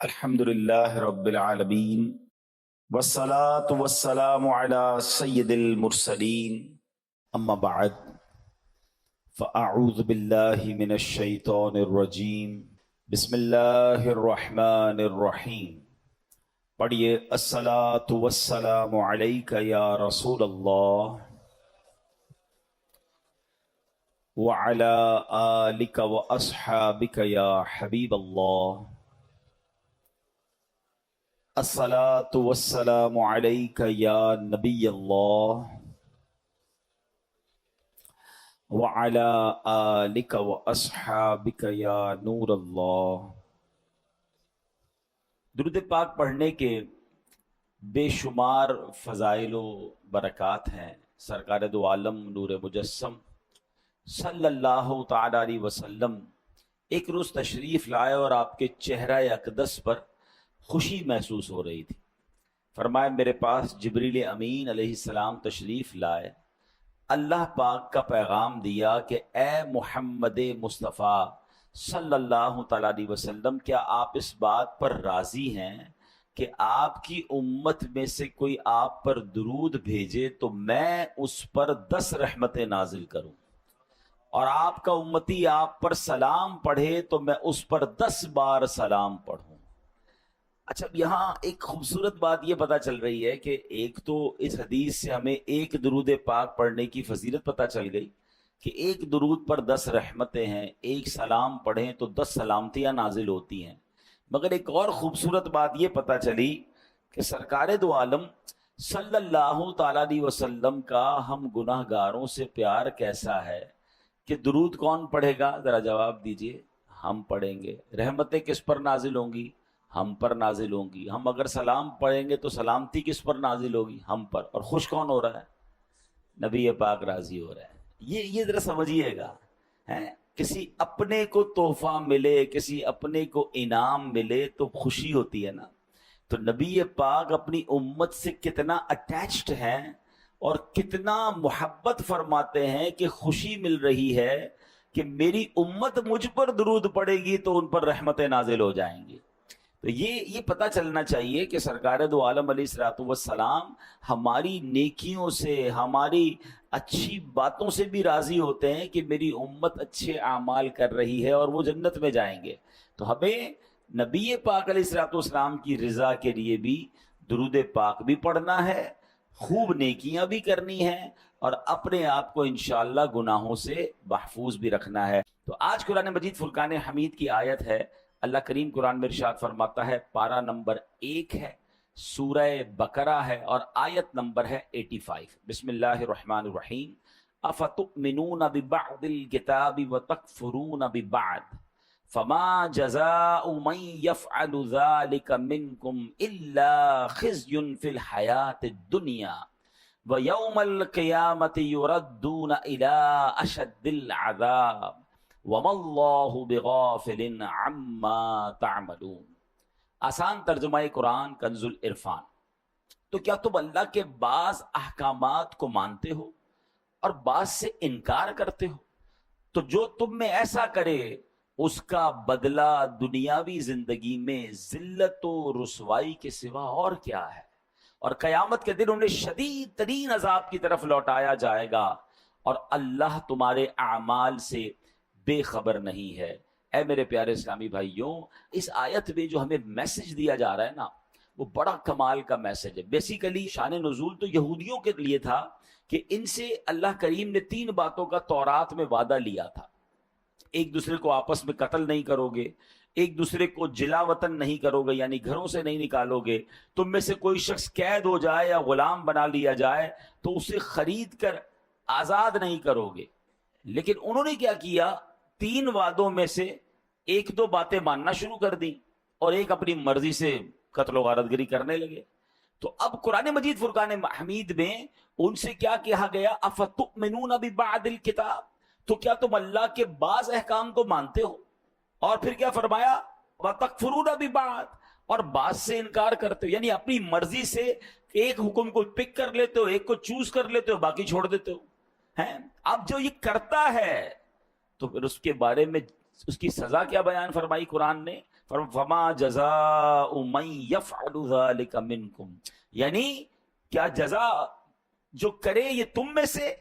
الحمدللہ رب العالمین والصلاة والسلام علی سید المرسلین اما بعد فاعوذ باللہ من الشیطان الرجیم بسم اللہ الرحمن الرحیم پڑھیے الصلاة والسلام علیک یا رسول اللہ وعلی آلک واصحابک یا حبیب اللہ الصلاة والسلام علیک یا نبی اللہ وعلی آلک واصحابک یا نور اللہ۔ درود پاک پڑھنے کے بے شمار فضائل و برکات ہیں۔ سرکار دو عالم نور مجسم صلی اللہ تعالی علیہ وسلم ایک روز تشریف لائے اور آپ کے چہرہ اقدس پر خوشی محسوس ہو رہی تھی۔ فرمایا میرے پاس جبریل امین علیہ السلام تشریف لائے، اللہ پاک کا پیغام دیا کہ اے محمد مصطفیٰ صلی اللہ تعالیٰ علیہ وسلم، کیا آپ اس بات پر راضی ہیں کہ آپ کی امت میں سے کوئی آپ پر درود بھیجے تو میں اس پر 10 رحمتیں نازل کروں، اور آپ کا امتی آپ پر سلام پڑھے تو میں اس پر 10 بار سلام پڑھوں۔ اچھا، یہاں ایک خوبصورت بات یہ پتہ چل رہی ہے کہ ایک تو اس حدیث سے ہمیں ایک درود پاک پڑھنے کی فضیلت پتہ چل گئی کہ ایک درود پر 10 رحمتیں ہیں، ایک سلام پڑھیں تو 10 سلامتیاں نازل ہوتی ہیں۔ مگر ایک اور خوبصورت بات یہ پتہ چلی کہ سرکار دو عالم صلی اللہ تعالیٰ علیہ وسلم کا ہم گناہ گاروں سے پیار کیسا ہے کہ درود کون پڑھے گا؟ ذرا جواب دیجئے۔ ہم پڑھیں گے۔ رحمتیں کس پر نازل ہوں گی؟ ہم پر نازل ہوں گی۔ ہم اگر سلام پڑھیں گے تو سلامتی کس پر نازل ہوگی؟ ہم پر۔ اور خوش کون ہو رہا ہے؟ نبی پاک راضی ہو رہا ہے۔ یہ ذرا سمجھیے گا، کسی اپنے کو تحفہ ملے، کسی اپنے کو انعام ملے تو خوشی ہوتی ہے نا۔ تو نبی پاک اپنی امت سے کتنا اٹیچڈ ہیں اور کتنا محبت فرماتے ہیں کہ خوشی مل رہی ہے کہ میری امت مجھ پر درود پڑے گی تو ان پر رحمتیں نازل ہو جائیں گی۔ تو یہ پتہ چلنا چاہیے کہ سرکار دو عالم علیہ الصلوۃ والسلام ہماری نیکیوں سے، ہماری اچھی باتوں سے بھی راضی ہوتے ہیں کہ میری امت اچھے اعمال کر رہی ہے اور وہ جنت میں جائیں گے۔ تو ہمیں نبی پاک علیہ الصلوۃ والسلام کی رضا کے لیے بھی درود پاک بھی پڑھنا ہے، خوب نیکیاں بھی کرنی ہیں، اور اپنے آپ کو انشاءاللہ گناہوں سے محفوظ بھی رکھنا ہے۔ تو آج قرآن مجید فرقان حمید کی آیت ہے۔ اللہ کریم قرآن میں ارشاد فرماتا ہے، پارہ نمبر 1 ہے، سورہ بقرہ ہے، اور آیت نمبر ہے 85۔ بسم اللہ الرحمن الرحیم۔ افتؤمنون ببعض الکتاب وتکفرون ببعض فما جزاء من يفعل ذلك منكم الا خزي في الحياة الدنيا ويوم القيامة يردون الى اشد العذاب وَمَا اللَّهُ بِغَافِلٍ عَمَّا تَعْمَلُونَ۔ آسان ترجمہ قرآن کنز العرفان۔ تو کیا تم اللہ کے بعض احکامات کو مانتے ہو اور بعض سے انکار کرتے ہو؟ تو جو تم میں ایسا کرے اس کا بدلہ دنیاوی زندگی میں ذلت و رسوائی کے سوا اور کیا ہے، اور قیامت کے دن انہیں شدید ترین عذاب کی طرف لوٹایا جائے گا، اور اللہ تمہارے اعمال سے بے خبر نہیں ہے۔ اے میرے پیارے اسلامی بھائیوں، اس آیت میں جو ہمیں میسج دیا جا رہا ہے نا، وہ بڑا کمال کا میسج ہے۔ بیسیکلی شان نزول تو یہودیوں کے لیے تھا کہ ان سے اللہ کریم نے 3 باتوں کا تورات میں وعدہ لیا تھا۔ ایک دوسرے کو آپس میں قتل نہیں کرو گے، ایک دوسرے کو جلا وطن نہیں کرو گے، یعنی گھروں سے نہیں نکالو گے، تم میں سے کوئی شخص قید ہو جائے یا غلام بنا لیا جائے تو اسے خرید کر آزاد نہیں کرو گے۔ لیکن انہوں نے کیا کیا؟ 3 وعدوں میں سے 1-2 باتیں ماننا شروع کر دیں اور ایک اپنی مرضی سے قتل و غارت گری کرنے لگے۔ تو اب قرآن مجید فرقان حمید میں ان سے کیا کہا گیا؟ افتؤمنون ببعض الکتاب، تو کیا تم اللہ کے بعض احکام کو مانتے ہو؟ اور پھر کیا فرمایا؟ وتکفرون ببعض، اور بعض سے انکار کرتے ہو، یعنی اپنی مرضی سے ایک حکم کو پک کر لیتے ہو، ایک کو چوز کر لیتے ہو، باقی چھوڑ دیتے ہو۔ اب جو یہ کرتا ہے تو پھر اس کے بارے میں اس کی سزا کیا بیان فرمائی قرآن نے؟ فما جزاء من یفعل ذلک منکم، یعنی کیا جزا جو کرے یہ تم میں سے،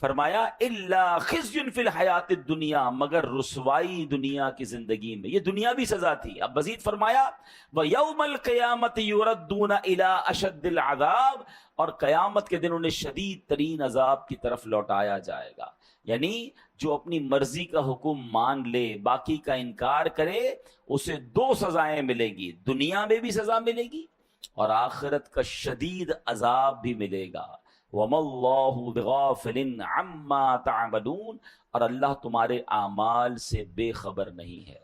فرمایا الا خزی فی الحیات الدنیا، مگر رسوائی دنیا کی زندگی میں، یہ دنیاوی سزا تھی۔ اب مزید فرمایا وَيَوْمَ الْقِيَامَةِ يُرَدُّونَ إِلَىٰ أَشَدِّ الْعَذَابِ، اور قیامت کے دن انہیں شدید ترین عذاب کی طرف لوٹایا جائے گا۔ یعنی جو اپنی مرضی کا حکم مان لے، باقی کا انکار کرے، اسے دو سزائیں ملیں گی، دنیا میں بھی سزا ملے گی اور آخرت کا شدید عذاب بھی ملے گا۔ وَمَا اللَّهُ بِغَافِلٍ عَمَّا تَعْمَلُونَ، اور اللہ تمہارے اعمال سے بے خبر نہیں ہے۔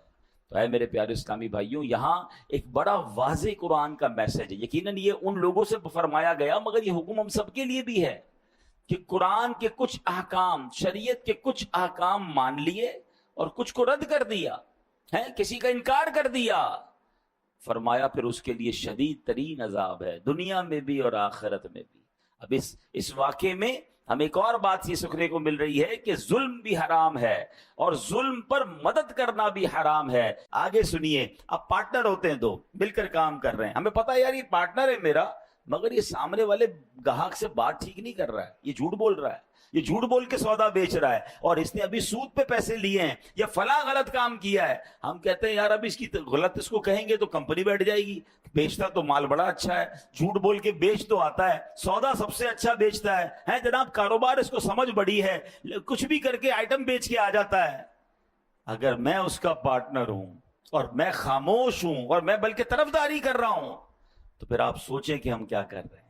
تو اے میرے پیارے اسلامی بھائیوں، یہاں ایک بڑا واضح قرآن کا میسج ہے۔ یقیناً یہ ان لوگوں سے فرمایا گیا، مگر یہ حکم ہم سب کے لیے بھی ہے کہ قرآن کے کچھ احکام، شریعت کے کچھ احکام مان لیے اور کچھ کو رد کر دیا ہے، کسی کا انکار کر دیا، فرمایا پھر اس کے لیے شدید ترین عذاب ہے، دنیا میں بھی اور آخرت میں بھی۔ اب اس واقعے میں ہمیں ایک اور بات یہ سیکھنے کو مل رہی ہے کہ ظلم بھی حرام ہے اور ظلم پر مدد کرنا بھی حرام ہے۔ آگے سنیے، اب پارٹنر ہوتے ہیں دو، مل کر کام کر رہے ہیں، ہمیں پتا ہے یار یہ پارٹنر ہے میرا، مگر یہ سامنے والے گاہک سے بات ٹھیک نہیں کر رہا ہے، یہ جھوٹ بول رہا ہے، یہ جھوٹ بول کے سودا بیچ رہا ہے، اور اس نے ابھی سود پہ پیسے لیے ہیں یا فلاں غلط کام کیا ہے۔ ہم کہتے ہیں یار اب اس کی غلط اس کو کہیں گے تو کمپنی بیٹھ جائے گی، بیچتا تو مال بڑا اچھا ہے، جھوٹ بول کے بیچ تو آتا ہے، سودا سب سے اچھا بیچتا ہے جناب، کاروبار اس کو سمجھ بڑی ہے، کچھ بھی کر کے آئٹم بیچ کے آ جاتا ہے۔ اگر میں اس کا پارٹنر ہوں اور میں خاموش ہوں اور میں بلکہ طرفداری کر رہا ہوں، تو پھر آپ سوچیں کہ ہم کیا کر رہے ہیں۔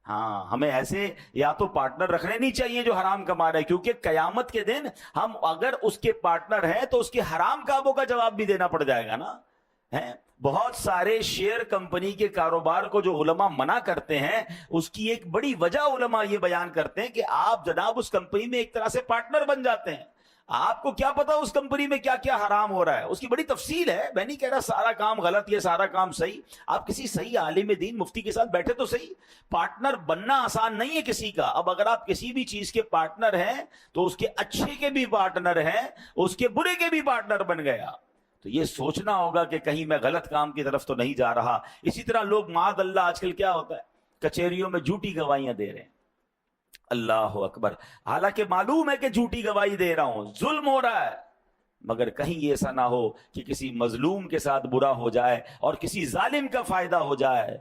ہاں، ہمیں ایسے یا تو پارٹنر رکھنے نہیں چاہیے جو حرام کما رہے ہیں، کیونکہ قیامت کے دن ہم اگر اس کے پارٹنر ہیں تو اس کے حرام کاموں کا جواب بھی دینا پڑ جائے گا نا۔ بہت سارے شیئر کمپنی کے کاروبار کو جو علماء منع کرتے ہیں، اس کی ایک بڑی وجہ علماء یہ بیان کرتے ہیں کہ آپ جناب اس کمپنی میں ایک طرح سے پارٹنر بن جاتے ہیں، آپ کو کیا پتا اس کمپنی میں کیا کیا حرام ہو رہا ہے، اس کی بڑی تفصیل ہے۔ میں نہیں کہہ رہا سارا کام غلط، یہ سارا کام صحیح، آپ کسی صحیح عالم دین مفتی کے ساتھ بیٹھے تو صحیح۔ پارٹنر بننا آسان نہیں ہے کسی کا۔ اب اگر آپ کسی بھی چیز کے پارٹنر ہیں تو اس کے اچھے کے بھی پارٹنر ہیں، اس کے برے کے بھی پارٹنر بن گیا، تو یہ سوچنا ہوگا کہ کہیں میں غلط کام کی طرف تو نہیں جا رہا۔ اسی طرح لوگ معاذ اللہ آج کل کیا ہوتا ہے، کچہریوں میں جھوٹی گواہیاں دے رہے ہیں، اللہ اکبر، حالانکہ معلوم ہے کہ جھوٹی گواہی دے رہا ہوں، ظلم ہو رہا ہے، مگر کہیں یہ ایسا نہ ہو کہ کسی مظلوم کے ساتھ برا ہو جائے اور کسی ظالم کا فائدہ ہو جائے،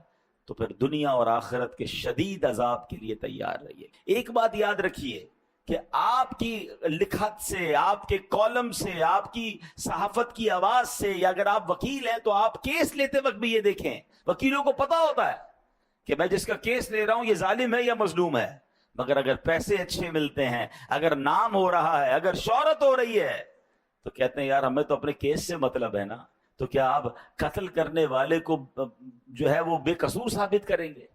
تو پھر دنیا اور آخرت کے شدید عذاب کے لیے تیار رہیے۔ ایک بات یاد رکھیے کہ آپ کی لکھت سے، آپ کے کالم سے، آپ کی صحافت کی آواز سے، یا اگر آپ وکیل ہیں تو آپ کیس لیتے وقت بھی یہ دیکھیں، وکیلوں کو پتا ہوتا ہے کہ میں جس کا کیس لے رہا ہوں یہ ظالم ہے یا مظلوم ہے، مگر اگر پیسے اچھے ملتے ہیں، اگر نام ہو رہا ہے، اگر شہرت ہو رہی ہے، تو کہتے ہیں یار ہمیں تو اپنے کیس سے مطلب ہے نا۔ تو کیا آپ قتل کرنے والے کو جو ہے وہ بے قصور ثابت کریں گے؟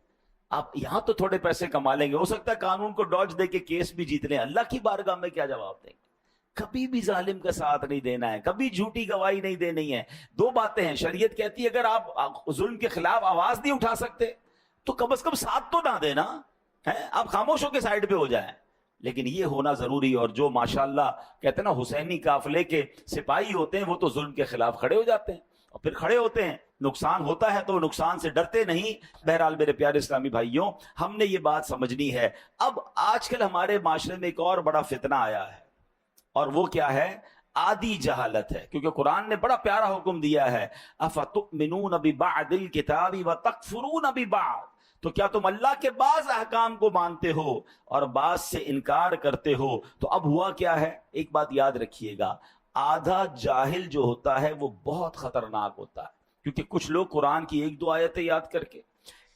آپ یہاں تو تھوڑے پیسے کما لیں گے، ہو سکتا ہے قانون کو ڈاج دے کے کیس بھی جیت لیں، اللہ کی بارگاہ میں کیا جواب دیں گے؟ کبھی بھی ظالم کا ساتھ نہیں دینا ہے، کبھی جھوٹی گواہی نہیں دینی ہے۔ دو باتیں ہیں، شریعت کہتی ہے اگر آپ ظلم کے خلاف آواز نہیں اٹھا سکتے تو کم از کم ساتھ تو نہ دینا ہے، آپ خاموش ہو کے سائڈ پہ ہو جائیں، لیکن یہ ہونا ضروری۔ اور جو ماشاءاللہ کہتے ہیں نا حسینی قافلے کے سپاہی ہوتے ہیں، وہ تو ظلم کے خلاف کھڑے ہو جاتے ہیں، اور پھر کھڑے ہوتے ہیں، نقصان ہوتا ہے تو وہ نقصان سے ڈرتے نہیں۔ بہرحال میرے پیارے اسلامی بھائیوں، ہم نے یہ بات سمجھنی ہے۔ اب آج کل ہمارے معاشرے میں ایک اور بڑا فتنہ آیا ہے، اور وہ کیا ہے؟ آدھی جہالت ہے، کیونکہ قرآن نے بڑا پیارا حکم دیا ہے، اَفَتُؤْمِنُونَ بِبَعْضِ الْكِتَابِ وَتَكْفُرُونَ بِبَعْضٍ، تو کیا تم اللہ کے بعض احکام کو مانتے ہو اور بعض سے انکار کرتے ہو؟ تو اب ہوا کیا ہے، ایک بات یاد رکھیے گا، آدھا جاہل جو ہوتا ہے وہ بہت خطرناک ہوتا ہے، کیونکہ کچھ لوگ قرآن کی ایک دو آیتیں یاد کر کے،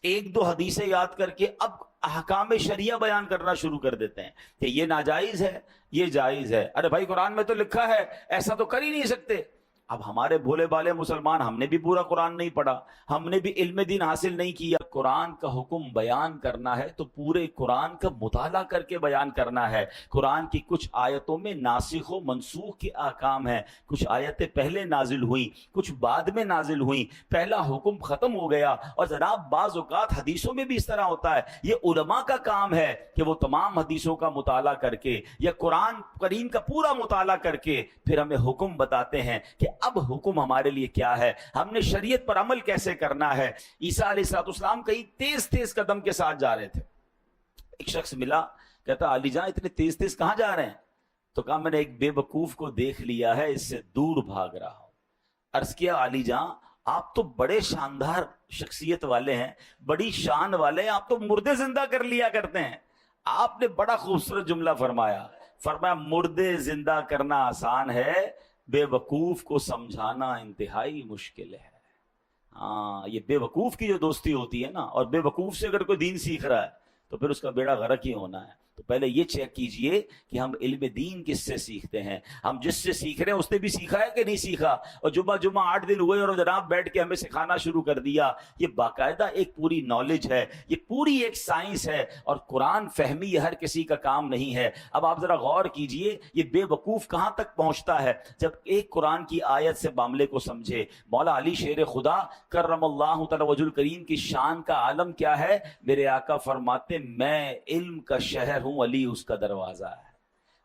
ایک دو حدیثیں یاد کر کے اب احکام شریعہ بیان کرنا شروع کر دیتے ہیں کہ یہ ناجائز ہے، یہ جائز ہے۔ ارے بھائی قرآن میں تو لکھا ہے، ایسا تو کر ہی نہیں سکتے۔ اب ہمارے بھولے بالے مسلمان، ہم نے بھی پورا قرآن نہیں پڑھا، ہم نے بھی علم دین حاصل نہیں کیا، قرآن کا حکم بیان کرنا ہے تو پورے قرآن کا مطالعہ کر کے بیان کرنا ہے۔ قرآن کی کچھ آیتوں میں ناسخ و منسوخ کے احکام ہیں، کچھ آیتیں پہلے نازل ہوئیں، کچھ بعد میں نازل ہوئیں، پہلا حکم ختم ہو گیا۔ اور جناب بعض اوقات حدیثوں میں بھی اس طرح ہوتا ہے، یہ علماء کا کام ہے کہ وہ تمام حدیثوں کا مطالعہ کر کے یا قرآن کریم کا پورا مطالعہ کر کے پھر ہمیں حکم بتاتے ہیں کہ اب حکم ہمارے لیے کیا ہے، ہم نے شریعت پر عمل کیسے کرنا ہے۔ عیسیٰ علیہ السلام کہیں تیز تیز قدم کے ساتھ جا رہے تھے، ایک شخص ملا، کہتا علی جان اتنے تیز تیز کہاں جا رہے ہیں؟ تو کہا میں نے ایک بے وقوف کو دیکھ لیا ہے، اس سے دور بھاگ رہا ہوں۔ عرض کیا علی جان آپ تو بڑے شاندار شخصیت والے ہیں، بڑی شان والے ہیں، آپ تو مردے زندہ کر لیا کرتے ہیں۔ آپ نے بڑا خوبصورت جملہ فرمایا مردے زندہ کرنا آسان ہے، بے وقوف کو سمجھانا انتہائی مشکل ہے۔ ہاں، یہ بے وقوف کی جو دوستی ہوتی ہے نا، اور بے وقوف سے اگر کوئی دین سیکھ رہا ہے تو پھر اس کا بیڑا غرق ہی ہونا ہے۔ تو پہلے یہ چیک کیجئے کہ ہم علم دین کس سے سیکھتے ہیں، ہم جس سے سیکھ رہے ہیں اس نے بھی سیکھا ہے کہ نہیں سیکھا۔ اور جمعہ 8 دن ہوئے اور جناب بیٹھ کے ہمیں سکھانا شروع کر دیا۔ یہ باقاعدہ ایک پوری نالج ہے، یہ پوری ایک سائنس ہے، اور قرآن فہمی یہ ہر کسی کا کام نہیں ہے۔ اب آپ ذرا غور کیجئے یہ بے وقوف کہاں تک پہنچتا ہے جب ایک قرآن کی آیت سے معاملے کو سمجھے۔ مولا علی شیر خدا کرم اللہ تعالی وجہ الکریم کی شان کا عالم کیا ہے؟ میرے آقا فرماتے میں علم کا شہر ہوں، علی اس کا دروازہ ہے۔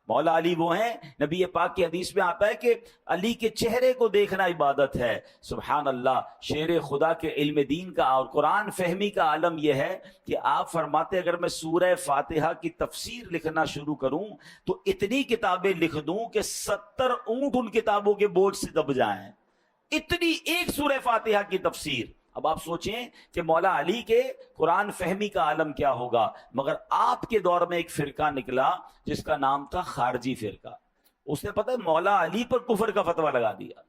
مولا علی وہ ہیں، نبی پاک کی حدیث میں آتا ہے کہ علی کے چہرے کو دیکھنا عبادت ہے۔ سبحان اللہ، شیر خدا کے علم دین کا اور قرآن فہمی کا عالم یہ ہے کہ آپ فرماتے اگر میں سورہ فاتحہ کی تفسیر لکھنا شروع کروں تو اتنی کتابیں لکھ دوں کہ 70 اونٹ ان کتابوں کے بوجھ سے دب جائیں، اتنی ایک سورہ فاتحہ کی تفسیر۔ اب آپ سوچیں کہ مولا علی کے قرآن فہمی کا عالم کیا ہوگا۔ مگر آپ کے دور میں ایک فرقہ نکلا جس کا نام تھا خارجی فرقہ، اس نے پتہ ہے مولا علی پر کفر کا فتویٰ لگا دیا۔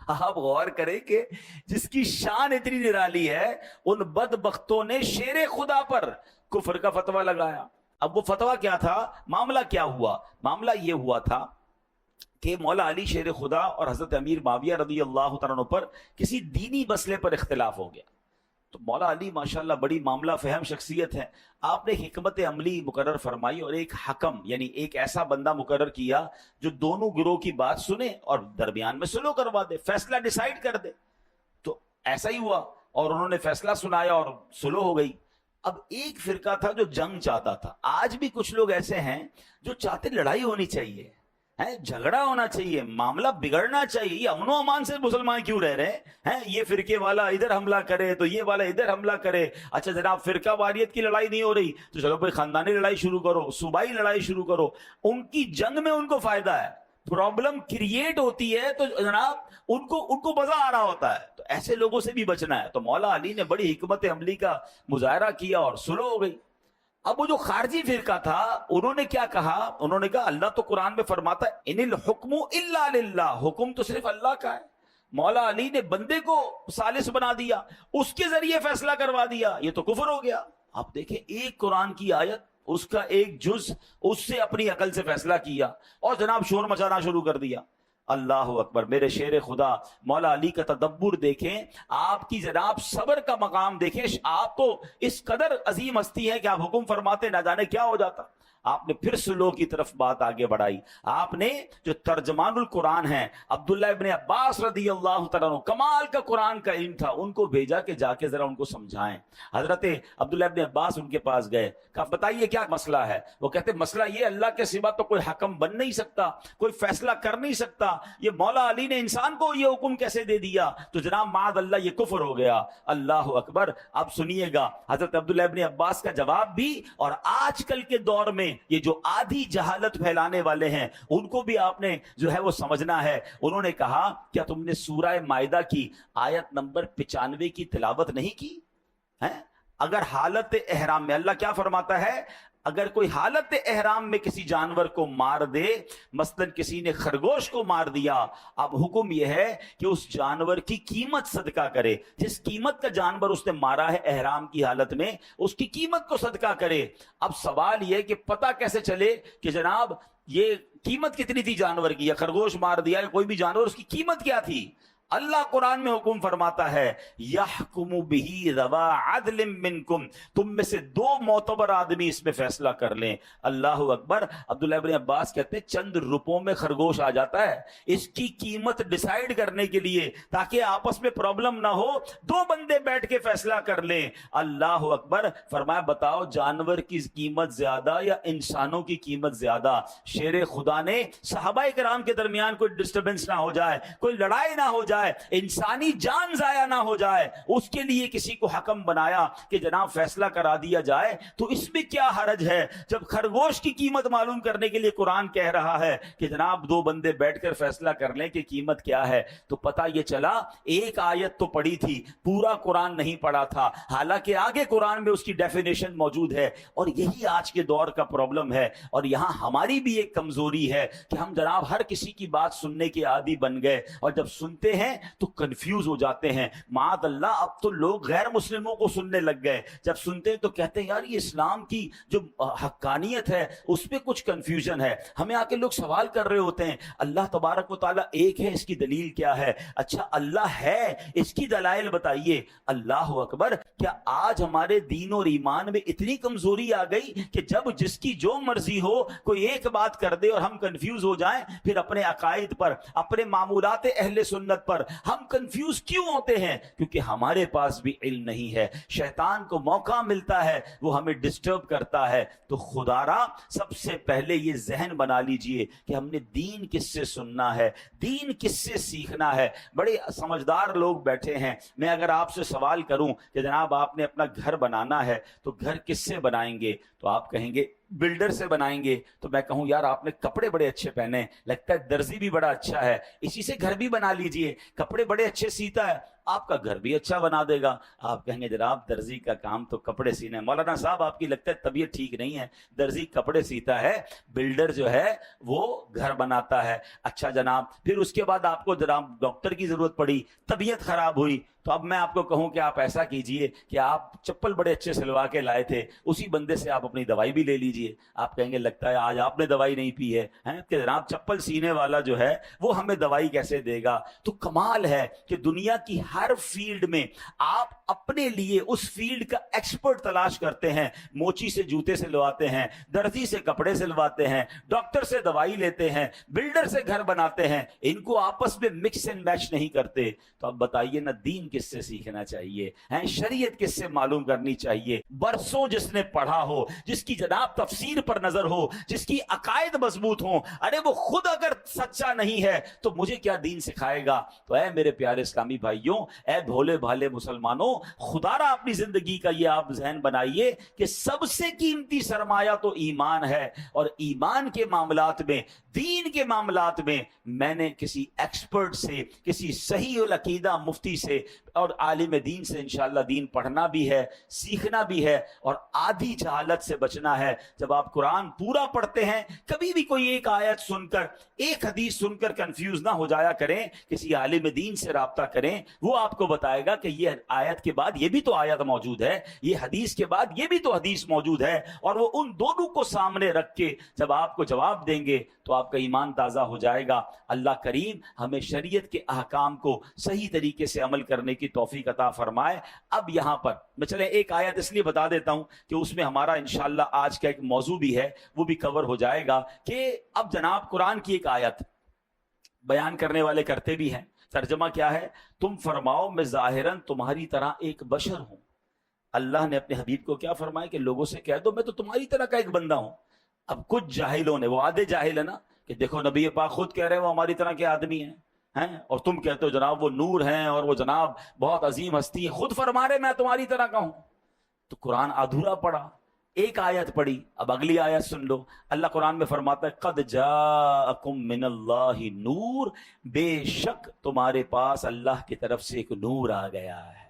آپ غور کریں کہ جس کی شان اتنی نرالی ہے، ان بدبختوں نے شیر خدا پر کفر کا فتویٰ لگایا۔ اب وہ فتویٰ کیا تھا؟ معاملہ کیا ہوا؟ معاملہ یہ ہوا تھا کہ مولا علی شیر خدا اور حضرت امیر معاویہ رضی اللہ تعالیٰ عنہ پر کسی دینی مسئلے پر اختلاف ہو گیا۔ تو مولا علی ماشاءاللہ بڑی معاملہ فہم شخصیت ہے، آپ نے حکمت عملی مقرر فرمائی اور ایک حکم یعنی ایک ایسا بندہ مقرر کیا جو دونوں گروہ کی بات سنے اور درمیان میں سلو کروا دے، فیصلہ ڈیسائیڈ کر دے۔ تو ایسا ہی ہوا اور انہوں نے فیصلہ سنایا اور سلو ہو گئی۔ اب ایک فرقہ تھا جو جنگ چاہتا تھا۔ آج بھی کچھ لوگ ایسے ہیں جو چاہتے لڑائی ہونی چاہیے، جھگڑا ہونا چاہیے، معاملہ بگڑنا چاہیے، یہ امن و امان سے مسلمان کیوں رہ رہے ہیں؟ یہ فرقے والا ادھر حملہ کرے تو یہ والا ادھر حملہ کرے۔ اچھا جناب فرقہ واریت کی لڑائی نہیں ہو رہی تو چلو بھائی خاندانی لڑائی شروع کرو، صوبائی لڑائی شروع کرو۔ ان کی جنگ میں ان کو فائدہ ہے، پرابلم کریٹ ہوتی ہے تو جناب ان کو مزہ آ رہا ہوتا ہے۔ تو ایسے لوگوں سے بھی بچنا ہے۔ تو مولا علی نے بڑی حکمت عملی کا مظاہرہ کیا اور سلو ہو گئی۔ اب وہ جو خارجی فرقہ تھا انہوں نے کیا کہا؟ انہوں نے کہا اللہ تو قرآن میں فرماتا ہے ان الحکم الا للہ، حکم تو صرف اللہ کا ہے۔ مولا علی نے بندے کو ثالث بنا دیا، اس کے ذریعے فیصلہ کروا دیا، یہ تو کفر ہو گیا۔ آپ دیکھیں ایک قرآن کی آیت، اس کا ایک جز، اس سے اپنی عقل سے فیصلہ کیا اور جناب شور مچانا شروع کر دیا۔ اللہ اکبر، میرے شیر خدا مولا علی کا تدبر دیکھیں، آپ کی جناب صبر کا مقام دیکھیں۔ آپ تو اس قدر عظیم ہستی ہے کہ آپ حکم فرماتے نہ جانے کیا ہو جاتا۔ آپ نے پھر سلو کی طرف بات آگے بڑھائی۔ آپ نے جو ترجمان القرآن ہیں عبداللہ ابن عباس رضی اللہ تعالیٰ عنہ، کمال کا قرآن کا علم تھا، ان کو بھیجا کہ جا کے ذرا ان کو سمجھائیں۔ حضرت عبداللہ ابن عباس ان کے پاس گئے، کہا بتائیے کیا مسئلہ ہے؟ وہ کہتے مسئلہ یہ اللہ کے سوا تو کوئی حکم بن نہیں سکتا، کوئی فیصلہ کر نہیں سکتا، یہ مولا علی نے انسان کو یہ حکم کیسے دے دیا؟ تو جناب معاذ اللہ یہ کفر ہو گیا۔ اللہ اکبر۔ اب سنیے گا حضرت عبداللہ ابن عباس کا جواب بھی، اور آج کل کے دور میں یہ جو آدھی جہالت پھیلانے والے ہیں ان کو بھی آپ نے جو ہے وہ سمجھنا ہے۔ انہوں نے کہا کیا تم نے سورہ مائدہ کی آیت نمبر 95 کی تلاوت نہیں کی ہے؟ اگر حالت احرام میں، اللہ کیا فرماتا ہے؟ اگر کوئی حالت احرام میں کسی جانور کو مار دے، مثلا کسی نے خرگوش کو مار دیا، اب حکم یہ ہے کہ اس جانور کی قیمت صدقہ کرے۔ جس قیمت کا جانور اس نے مارا ہے احرام کی حالت میں، اس کی قیمت کو صدقہ کرے۔ اب سوال یہ کہ پتہ کیسے چلے کہ جناب یہ قیمت کتنی تھی جانور کی، یا خرگوش مار دیا یا کوئی بھی جانور، اس کی قیمت کیا تھی؟ اللہ قرآن میں حکم فرماتا ہے یحکم بہ ذوا عدل منکم، تم میں سے 2 معتبر آدمی اس میں فیصلہ کر لیں۔ اللہ اکبر۔ عبداللہ ابن عباس کہتے ہیں چند روپوں میں خرگوش آ جاتا ہے، اس کی قیمت ڈیسائیڈ کرنے کے لیے تاکہ آپس میں پرابلم نہ ہو 2 بندے بیٹھ کے فیصلہ کر لیں۔ اللہ اکبر۔ فرمایا بتاؤ جانور کی قیمت زیادہ یا انسانوں کی قیمت زیادہ؟ شیر خدا نے صحابہ کرام کے درمیان کوئی ڈسٹربنس نہ ہو جائے، کوئی لڑائی نہ ہو جائے، انسانی جان ضائع نہ ہو جائے، اس کے لیے کسی کو حکم بنایا کہ جناب فیصلہ کرا دیا جائے۔ تو اس میں کیا حرج ہے جب خرگوش کی قیمت معلوم کرنے کے لیے قرآن کہہ رہا ہے کہ جناب 2 بندے بیٹھ کر فیصلہ کر لیں کہ قیمت کیا ہے؟ تو پتہ یہ چلا ایک آیت تو پڑھی تھی، پورا قرآن نہیں پڑھا تھا، حالانکہ آگے قرآن میں اس کی ڈیفینیشن موجود ہے۔ اور یہی آج کے دور کا پرابلم ہے، اور یہاں ہماری بھی ایک کمزوری ہے کہ ہم جناب ہر کسی کی بات سننے کے عادی بن گئے، اور جب سنتے ہیں تو کنفیوز ہو جاتے ہیں۔ معاذ اللہ، اب تو لوگ غیر مسلموں کو سننے لگ گئے، جب سنتے ہیں تو کہتے ہیں یار یہ اسلام کی جو حقانیت ہے اس پہ کچھ کنفیوژن ہے۔ ہمیں آ کے لوگ سوال کر رہے ہوتے ہیں اللہ تبارک و تعالیٰ ایک ہے، اس کی دلیل کیا ہے؟ اچھا اللہ ہے، اس کی دلائل بتائیے۔ اللہ اکبر۔ کیا آج ہمارے دین اور ایمان میں اتنی کمزوری آ گئی کہ جب جس کی جو مرضی ہو کوئی ایک بات کر دے اور ہم کنفیوز ہو جائیں؟ پھر اپنے عقائد پر، اپنے معمولات اہل سنت پر ہم کنفیوز کیوں ہوتے ہیں؟ کیونکہ ہمارے پاس بھی علم نہیں ہے، شیطان کو موقع ملتا ہے وہ ہمیں ڈسٹرب کرتا ہے۔ تو خدا را سب سے پہلے یہ ذہن بنا لیجئے کہ ہم نے دین کس سے سننا ہے، دین کس سے سیکھنا ہے۔ بڑے سمجھدار لوگ بیٹھے ہیں، میں اگر آپ سے سوال کروں کہ جناب آپ نے اپنا گھر بنانا ہے تو گھر کس سے بنائیں گے؟ تو آپ کہیں گے بلڈر سے بنائیں گے۔ تو میں کہوں یار آپ نے کپڑے بڑے اچھے پہنے، لگتا ہے درزی بھی بڑا اچھا ہے، اسی سے گھر بھی بنا لیجئے، کپڑے بڑے اچھے سیتا ہے، آپ کا گھر بھی اچھا بنا دے گا۔ آپ کہیں گے جناب درزی کا کام تو کپڑے سینا ہے۔ مولانا صاحب آپ کی لگتا ہے طبیعت ٹھیک نہیں ہے، درزی کپڑے سیتا ہے، بلڈر جو ہے وہ گھر بناتا ہے۔ اچھا جناب، پھر اس کے بعد آپ کو جناب ڈاکٹر کی ضرورت پڑی، طبیعت خراب ہوئی، تو اب میں آپ کو کہوں کہ آپ ایسا کیجئے کہ آپ چپل بڑے اچھے سلوا کے لائے تھے، اسی بندے سے آپ اپنی دوائی بھی لے لیجئے۔ آپ کہیں گے لگتا ہے آج آپ نے دوائی نہیں پی ہے کہ جناب چپل سینے والا جو ہے وہ ہمیں دوائی کیسے دے گا؟ تو کمال ہے کہ دنیا کی ہر فیلڈ میں آپ اپنے لیے اس فیلڈ کا ایکسپرٹ تلاش کرتے ہیں۔ موچی سے جوتے سلواتے ہیں، درزی سے کپڑے سلواتے ہیں، ڈاکٹر سے دوائی لیتے ہیں، بلڈر سے گھر بناتے ہیں، ان کو آپس میں مکس اینڈ میچ نہیں کرتے۔ تو اب بتائیے نا دین کس سے سیکھنا چاہیے، شریعت کس سے معلوم کرنی چاہیے؟ برسوں جس نے پڑھا ہو، جس کی جناب تفسیر پر نظر ہو، جس کی عقائد مضبوط ہوں، ارے وہ خود اگر سچا نہیں ہے تو مجھے کیا دین سکھائے گا؟ تو اے میرے پیارے اسلامی بھائیوں، اے بھولے بھالے مسلمانوں، خدا را اپنی زندگی کا یہ آپ ذہن بنائیے کہ سب سے قیمتی سرمایہ تو ایمان ہے، اور ایمان کے معاملات میں، دین کے معاملات میں میں نے کسی ایکسپرٹ سے، کسی صحیح العقیدہ مفتی سے اور عالم دین سے انشاءاللہ دین پڑھنا بھی ہے، سیکھنا بھی ہے، اور آدھی جہالت سے بچنا ہے۔ جب آپ قرآن پورا پڑھتے ہیں کبھی بھی کوئی ایک آیت سن کر، ایک حدیث سن کر کنفیوز نہ ہو جایا کریں، کسی عالم دین سے رابطہ کریں، وہ آپ کو بتائے گا کہ یہ آیت کے بعد یہ بھی تو آیت موجود ہے، یہ حدیث کے بعد یہ بھی تو حدیث موجود ہے، اور وہ ان دونوں کو سامنے رکھ کے جب آپ کو جواب دیں گے تو آپ کا ایمان تازہ ہو جائے گا۔ اللہ کریم ہمیں شریعت کے احکام کو صحیح طریقے سے عمل کرنے کی توفیق عطا فرمائے۔ اب یہاں پر میں چلے ایک آیت اس لیے بتا دیتا ہوں کہ اس میں ہمارا انشاءاللہ آج کا ایک موضوع بھی ہے، وہ بھی کور ہو جائے گا کہ اب جناب قرآن کی ایک آیت بیان کرنے والے کرتے بھی ہیں، ترجمہ کیا ہے؟ تم فرماؤ میں ظاہراً تمہاری طرح ایک بشر ہوں۔ اللہ نے اپنے حبیب کو کیا فرمایا کہ لوگوں سے کہہ دو میں تو تمہاری طرح کا ایک بندہ ہوں۔ اب کچھ جاہلوں نے، وہ آدھے جاہل ہے نا، کہ دیکھو نبی پاک خود کہہ رہے ہیں وہ ہماری طرح کے آدمی ہیں، اور تم کہتے ہو جناب وہ نور ہیں اور وہ جناب بہت عظیم ہستی ہیں، خود فرما رہے میں تمہاری طرح کا ہوں۔ تو قرآن ادھورا پڑھا، ایک آیت پڑھی، اب اگلی آیت سن لو۔ اللہ قرآن میں فرماتا ہے قد جاءکم من اللہ نور، بے شک تمہارے پاس اللہ کی طرف سے ایک نور آ گیا ہے۔